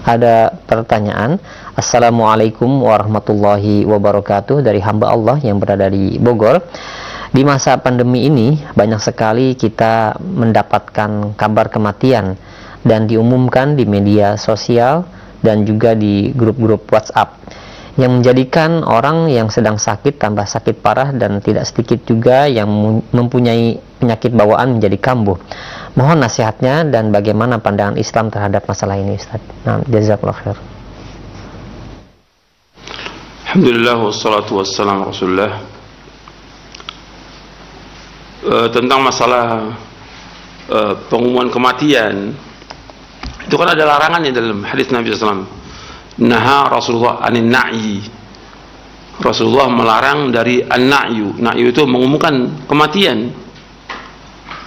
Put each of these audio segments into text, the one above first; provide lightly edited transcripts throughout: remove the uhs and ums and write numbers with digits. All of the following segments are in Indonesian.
Ada pertanyaan. Assalamualaikum warahmatullahi wabarakatuh, dari hamba Allah yang berada di Bogor. Di masa pandemi ini banyak sekali kita mendapatkan kabar kematian dan diumumkan di media sosial dan juga di grup-grup WhatsApp, yang menjadikan orang yang sedang sakit tambah sakit parah dan tidak sedikit juga yang mempunyai penyakit bawaan menjadi kambuh. Mohon nasihatnya dan bagaimana pandangan Islam terhadap masalah ini, Ustaz. Nah, jazakallahu khair. Alhamdulillah wassalatu wassalamu Rasulullah. Tentang masalah pengumuman kematian, itu kan ada larangannya dalam hadis Nabi SAW. Naha Rasulullah anin na'yi. Rasulullah melarang dari an-na'yu. Na'yu itu mengumumkan kematian.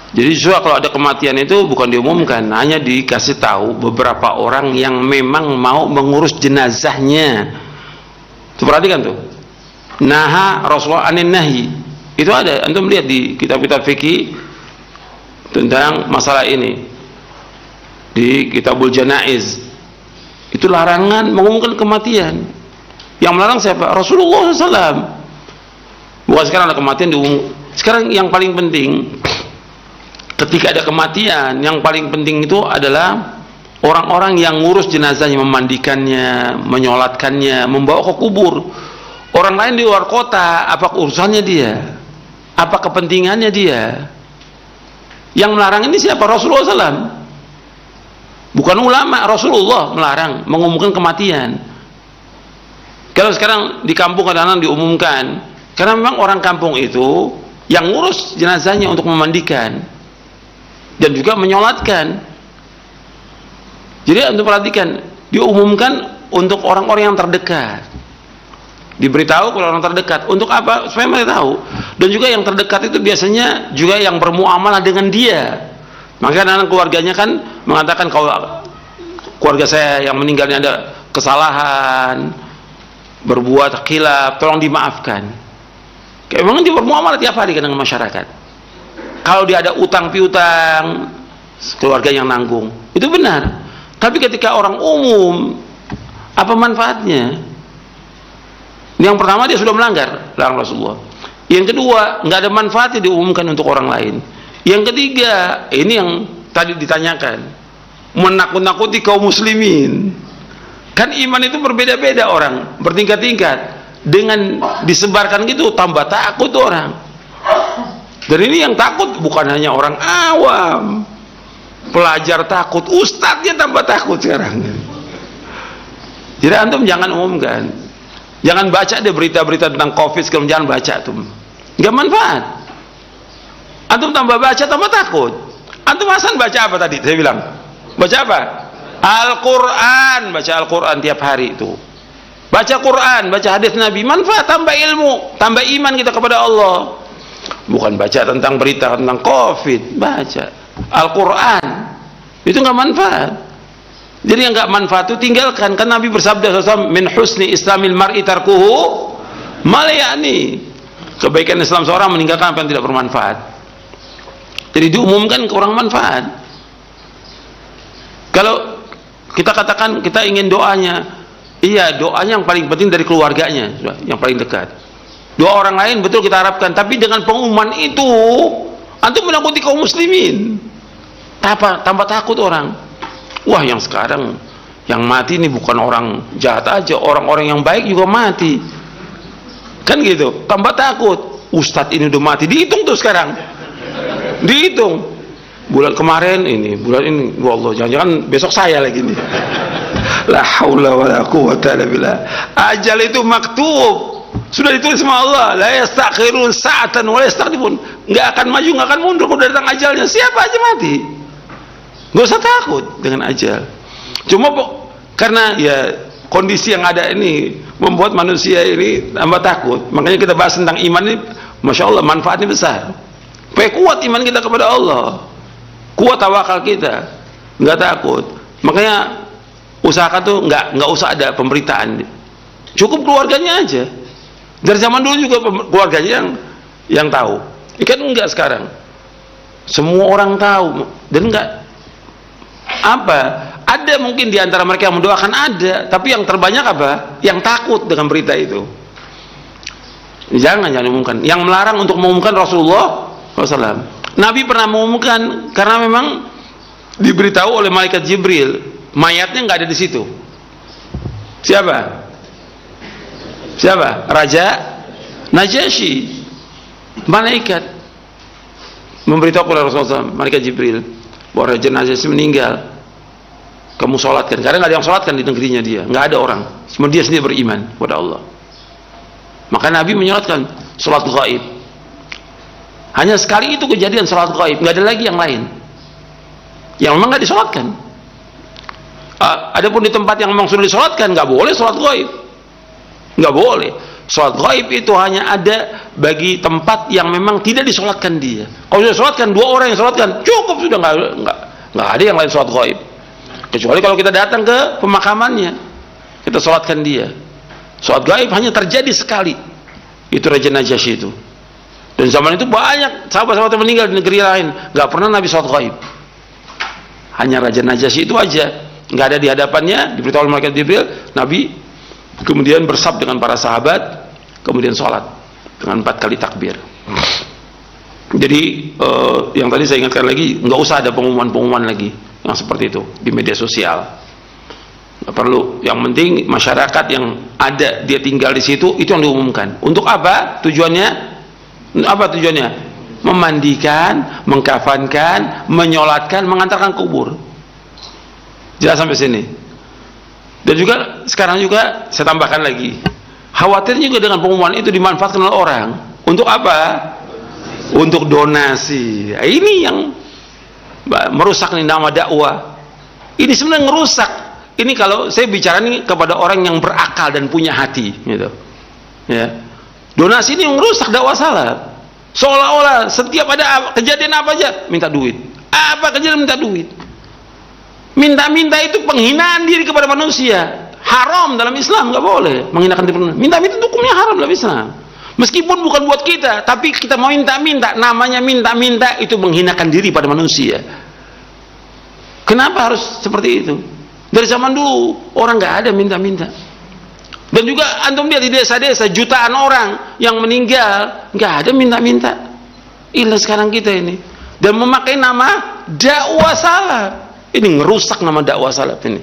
Jadi justru kalau ada kematian itu bukan diumumkan, hanya dikasih tahu beberapa orang yang memang mau mengurus jenazahnya. Tuh, perhatikan tuh. Naha Rasulullah anin nahyi. Itu ada, antum lihat di kitab-kitab fikih tentang masalah ini. Di Kitabul Janaiz. Itu larangan mengumumkan kematian. Yang melarang siapa? Rasulullah SAW. Bukan sekarang ada kematian diumum. Sekarang yang paling penting, ketika ada kematian, yang paling penting itu adalah orang-orang yang ngurus jenazahnya, memandikannya, menyolatkannya, membawa ke kubur. Orang lain di luar kota, apa urusannya dia? Apa kepentingannya dia? Yang melarang ini siapa? Rasulullah SAW. Bukan ulama, Rasulullah melarang mengumumkan kematian. Kalau sekarang di kampung kadang-kadang diumumkan, karena memang orang kampung itu yang ngurus jenazahnya untuk memandikan dan juga menyolatkan. Jadi untuk perhatikan, diumumkan untuk orang-orang yang terdekat. Diberitahu kepada orang terdekat. Untuk apa? Supaya mereka tahu. Dan juga yang terdekat itu biasanya juga yang bermuamalah dengan dia. Maka anak keluarganya kan mengatakan, kalau keluarga saya yang meninggalnya ada kesalahan, berbuat khilaf, tolong dimaafkan. Kayak memang dia bermuamalah tiap hari dengan masyarakat. Kalau dia ada utang piutang, keluarga yang nanggung, itu benar. Tapi ketika orang umum, apa manfaatnya? Yang pertama, dia sudah melanggar larang Rasulullah. Yang kedua, nggak ada manfaatnya diumumkan untuk orang lain. Yang ketiga, ini yang tadi ditanyakan, menakut-nakuti kaum muslimin. Kan iman itu berbeda-beda orang, bertingkat-tingkat. Dengan disebarkan gitu, tambah takut orang. Dan ini yang takut bukan hanya orang awam, pelajar takut, ustadznya tambah takut sekarang. Jadi antum jangan umumkan, jangan baca deh berita-berita tentang COVID sekarang, jangan baca tuh, nggak manfaat. Antum tambah baca tambah takut. Antum Hasan baca apa tadi? Saya bilang, baca apa? Al-Quran, baca Al-Quran tiap hari itu. Baca Quran, baca hadis Nabi, manfaat, tambah ilmu, tambah iman kita kepada Allah. Bukan baca tentang berita tentang COVID, baca Al-Quran, itu nggak manfaat. Jadi yang nggak manfaat itu tinggalkan. Kan Nabi bersabda SAW, min husni islamil mar'i tarkuhu malayani. Kebaikan Islam seorang meninggalkan apa yang tidak bermanfaat. Jadi diumumkan kurang manfaat. Kalau kita katakan kita ingin doanya, iya, doanya yang paling penting dari keluarganya, yang paling dekat. Doa orang lain betul kita harapkan, tapi dengan pengumuman itu antum menakuti kaum muslimin. Tambah takut orang. Wah, yang sekarang yang mati ini bukan orang jahat aja, orang-orang yang baik juga mati. Kan gitu, tambah takut. Ustadz ini udah mati, dihitung tuh sekarang. Dihitung. Bulan kemarin ini, bulan ini, wallah, jangan-jangan besok saya lagi nih. La haula wala quwwata illa billah. Ajal itu maktub. Sudah ditulis sama Allah, la yastakhirun sa'atan wa la yastaqdimun. Enggak akan maju, enggak akan mundur kalau datang ajalnya. Siapa aja mati. Enggak usah takut dengan ajal. Cuma karena ya kondisi yang ada ini membuat manusia ini tambah takut. Makanya kita bahas tentang iman ini, Masya Allah, manfaatnya besar. Supaya kuat iman kita kepada Allah, kuat tawakal kita, enggak takut. Makanya usahakan tuh enggak usah ada pemberitaan, cukup keluarganya aja. Dari zaman dulu juga keluarganya yang tahu. Ikan enggak sekarang. Semua orang tahu dan enggak apa? Ada mungkin di antara mereka yang mendoakan, ada, tapi yang terbanyak apa? Yang takut dengan berita itu. Jangan umumkan. Yang melarang untuk mengumumkan Rasulullah SAW. Nabi pernah mengumumkan karena memang diberitahu oleh malaikat Jibril, mayatnya nggak ada di situ. Siapa? Raja Najasyi. Malaikat memberitahu kepada Rasulullah SAW, malaikat Jibril, bahwa Raja Najasyi meninggal. Kamu sholatkan, karena nggak ada yang sholatkan di negerinya dia, nggak ada orang, cuma dia sendiri beriman kepada Allah. Maka Nabi menyolatkan sholat gaib. Hanya sekali itu kejadian sholat gaib, nggak ada lagi yang lain yang memang nggak disolatkan. Adapun di tempat yang memang sudah disolatkan, nggak boleh sholat gaib, nggak boleh. Sholat gaib itu hanya ada bagi tempat yang memang tidak disolatkan dia. Kalau sudah disolatkan, 2 orang yang sholatkan cukup, sudah nggak ada yang lain sholat gaib. Kecuali kalau kita datang ke pemakamannya, kita sholatkan dia. Sholat gaib hanya terjadi sekali, itu Raja Najasyi itu. Dan zaman itu banyak sahabat-sahabat yang meninggal di negeri lain, nggak pernah Nabi sholat gaib. Hanya Raja Najasyi itu aja, nggak ada di hadapannya, diberitahu oleh malaikat Jibril. Nabi kemudian bersab dengan para sahabat, kemudian sholat dengan 4 kali takbir. Jadi yang tadi saya ingatkan lagi, nggak usah ada pengumuman-pengumuman lagi yang seperti itu di media sosial. Nggak perlu. Yang penting masyarakat yang ada dia tinggal di situ, itu yang diumumkan. Untuk apa tujuannya? Memandikan, mengkafankan, menyolatkan, mengantarkan kubur. Jelas sampai sini. Dan juga sekarang juga saya tambahkan lagi, khawatir juga dengan pengumuman itu dimanfaatkan oleh orang. Untuk apa? Untuk donasi. Ini yang merusak nih nama dakwah. Ini sebenarnya ngerusak. Ini kalau saya bicara nih kepada orang yang berakal dan punya hati, gitu. Ya. Donasi ini yang merusak dakwah salaf. Seolah-olah setiap ada kejadian apa aja minta duit. Apa kejadian minta duit? Minta-minta itu penghinaan diri kepada manusia. Haram dalam Islam, nggak boleh menghinakan diri. Minta-minta itu hukumnya haram dalam Islam. Meskipun bukan buat kita, tapi kita mau minta-minta, namanya minta-minta itu menghinakan diri pada manusia. Kenapa harus seperti itu? Dari zaman dulu orang nggak ada minta-minta. Dan juga antum lihat di desa-desa jutaan orang yang meninggal nggak ada minta-minta. Inilah sekarang kita ini, dan memakai nama dakwah salaf. Ini ngerusak nama dakwah salaf ini.